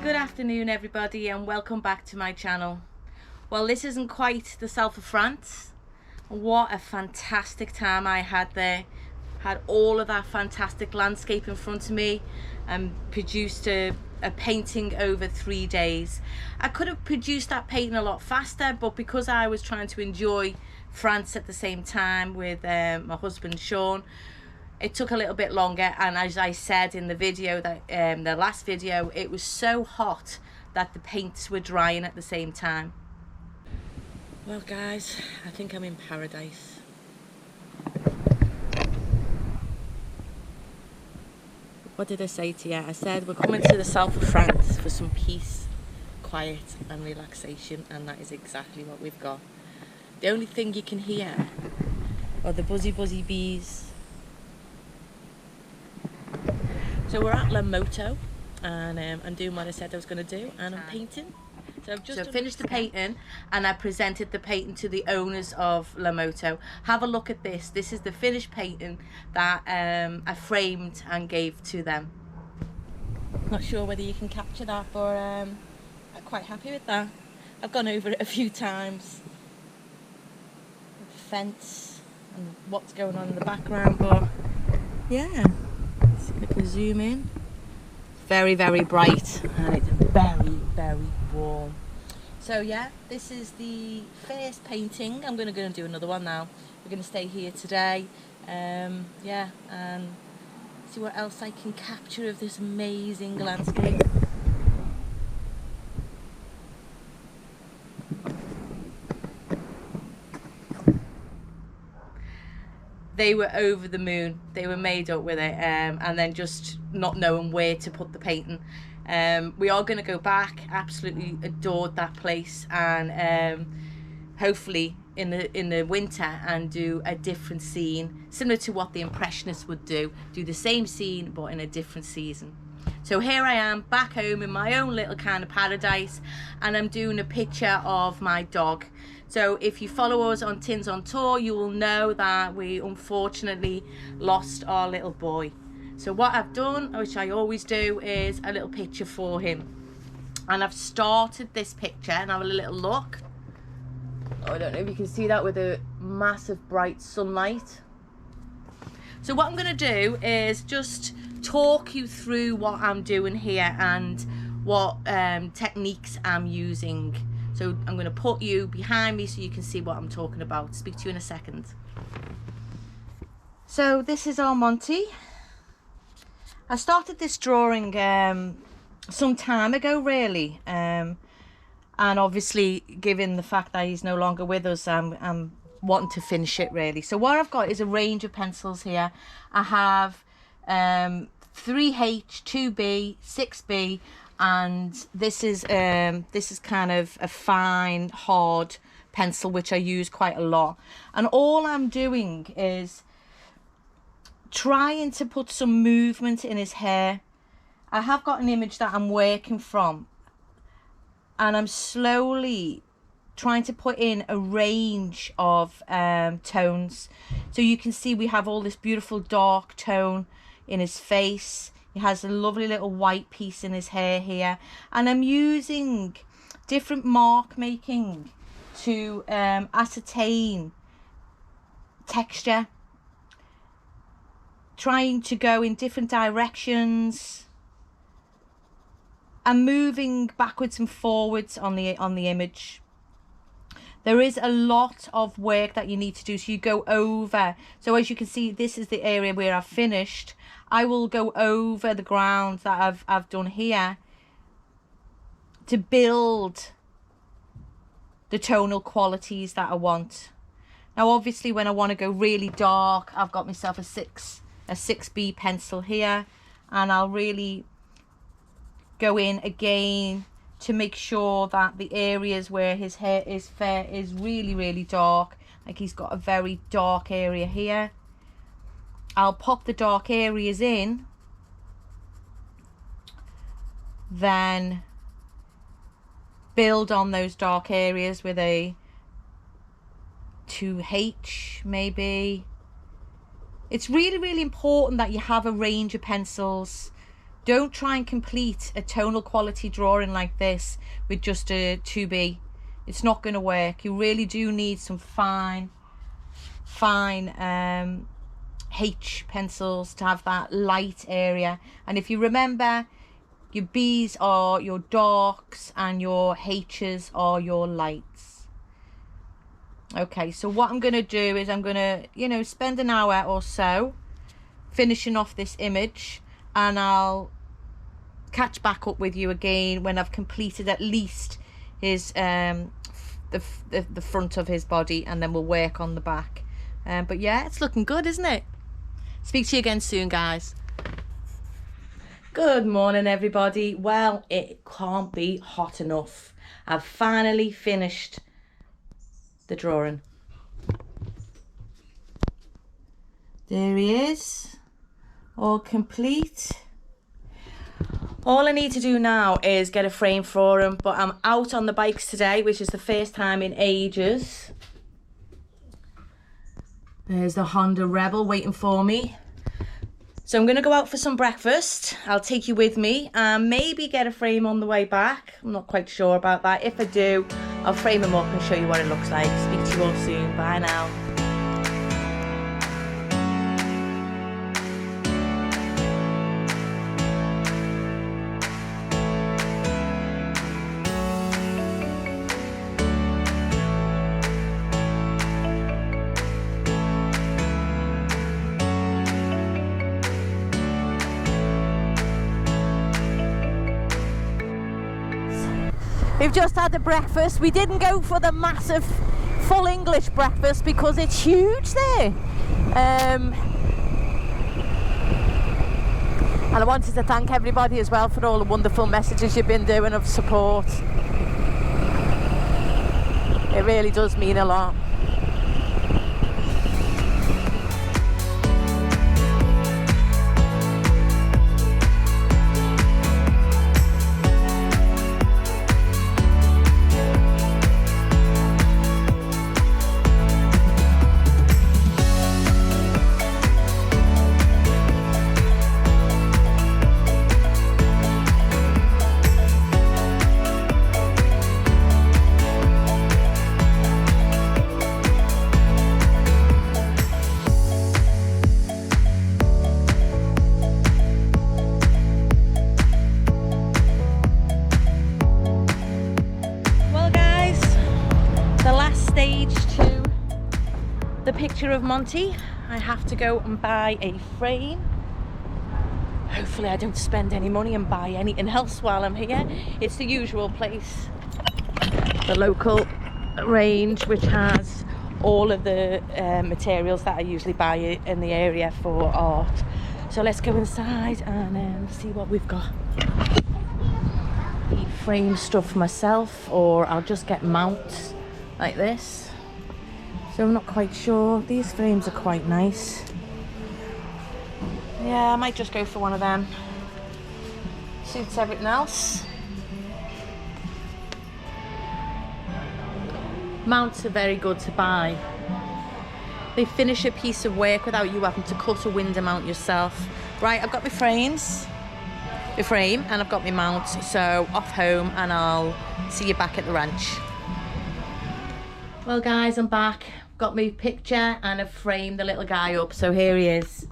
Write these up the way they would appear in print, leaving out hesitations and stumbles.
Good afternoon everybody and welcome back to my channel. Well, this isn't quite the south of France. What a fantastic time I had there. Had all of that fantastic landscape in front of me and produced a painting over 3 days. I could have produced that painting a lot faster, but because I was trying to enjoy France at the same time with my husband Sean, it took a little bit longer. And as I said in the video, that the last video, it was so hot that the paints were drying at the same time. Well guys, I think I'm in paradise. What did I say to you? I said we're coming to the south of France for some peace, quiet and relaxation, and that is exactly what we've got. The only thing you can hear are the buzzy bees. So we're at La Moto, and I'm doing what I said I was going to do, and I'm painting. So I've just finished the painting, and I presented the painting to the owners of La Moto. Have a look at this. This is the finished painting that I framed and gave to them. Not sure whether you can capture that, but I'm quite happy with that. I've gone over it a few times. The fence and what's going on in the background, but yeah. See if I can zoom in. Very bright, and it's very warm. So yeah, this is the first painting. I'm going to go and do another one now. We're going to stay here today, yeah, and see what else I can capture of this amazing landscape. They were over the moon. They were made up with it, and then just not knowing where to put the painting. We are going to go back. Absolutely adored that place, and hopefully in the winter and do a different scene, similar to what the Impressionists would do the same scene but in a different season. So here I am back home in my own little kind of paradise, and I'm doing a picture of my dog. So if you follow us on Tins on Tour, you will know that we unfortunately lost our little boy. So what I've done, which I always do, is a little picture for him. And I've started this picture, and have a little look. Oh, I don't know if you can see that with the massive bright sunlight. So what I'm going to do is just talk you through what I'm doing here and what techniques I'm using. So I'm going to put you behind me so you can see what I'm talking about. Speak to you in a second. So this is our Monty. I started this drawing some time ago, really, and obviously given the fact that he's no longer with us, I'm wanting to finish it really. So what I've got is a range of pencils here. I have 3H, 2B, 6B, and this is kind of a fine hard pencil which I use quite a lot. And all I'm doing is trying to put some movement in his hair. I have got an image that I'm working from, and I'm slowly trying to put in a range of tones. So you can see we have all this beautiful dark tone in his face. He has a lovely little white piece in his hair here, and I'm using different mark making to ascertain texture, trying to go in different directions and moving backwards and forwards on the image. There is a lot of work that you need to do, so you go over. So as you can see, this is the area where I've finished. I will go over the ground that I've done here to build the tonal qualities that I want. Now obviously when I want to go really dark, I've got myself a 6B pencil here, and I'll really go in again to make sure that the areas where his hair is fair is really dark. Like he's got a very dark area here. I'll pop the dark areas in, then build on those dark areas with a 2H maybe. It's really important that you have a range of pencils. Don't try and complete a tonal quality drawing like this with just a 2B. It's not going to work. You really do need some fine H pencils to have that light area. And if you remember, your B's are your darks and your H's are your lights. Okay, so what I'm going to do is I'm going to, you know, spend an hour or so finishing off this image, and I'll catch back up with you again when I've completed at least his the front of his body, and then we'll work on the back. But yeah, it's looking good, isn't it? Speak to you again soon, guys. Good morning, everybody. Well, it can't be hot enough. I've finally finished the drawing. There he is, all complete. All I need to do now is get a frame for him, but I'm out on the bikes today, which is the first time in ages. There's the Honda Rebel waiting for me. So I'm going to go out for some breakfast. I'll take you with me and maybe get a frame on the way back. I'm not quite sure about that. If I do, I'll frame him up and show you what it looks like. Speak to you all soon. Bye now. We've just had the breakfast. We didn't go for the massive full English breakfast because it's huge there. And I wanted to thank everybody as well for all the wonderful messages you've been doing of support. It really does mean a lot. The picture of Monty. I have to go and buy a frame. Hopefully I don't spend any money and buy anything else while I'm here. It's the usual place, the local range, which has all of the materials that I usually buy in the area for art. So let's go inside and see what we've got. Frame stuff myself, or I'll just get mounts like this. So I'm not quite sure. These frames are quite nice. Yeah, I might just go for one of them. Suits everything else. Mounts are very good to buy. They finish a piece of work without you having to cut a window mount yourself. Right, I've got my frame, and I've got my mounts. So off home, and I'll see you back at the ranch. Well guys, I'm back. Got my picture and I've framed the little guy up, so here he is.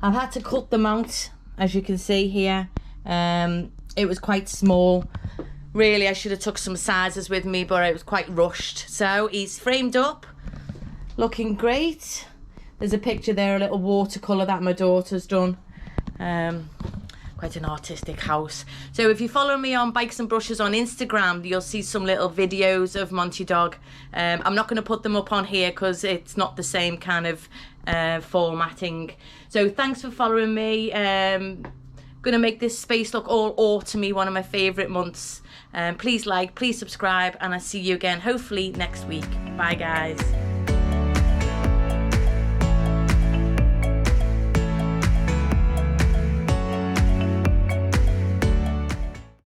I've had to cut the mount, as you can see here. It was quite small. Really, I should have took some sizes with me, but it was quite rushed. So he's framed up, looking great. There's a picture there, a little watercolour that my daughter's done. Quite an artistic house. So if you follow me on Bikes and Brushes on Instagram, you'll see some little videos of Monty Dog. I'm not going to put them up on here because it's not the same kind of formatting. So thanks for following me. Gonna make this space look all autumny, one of my favourite months. Please like, please subscribe, and I'll see you again hopefully next week. Bye guys.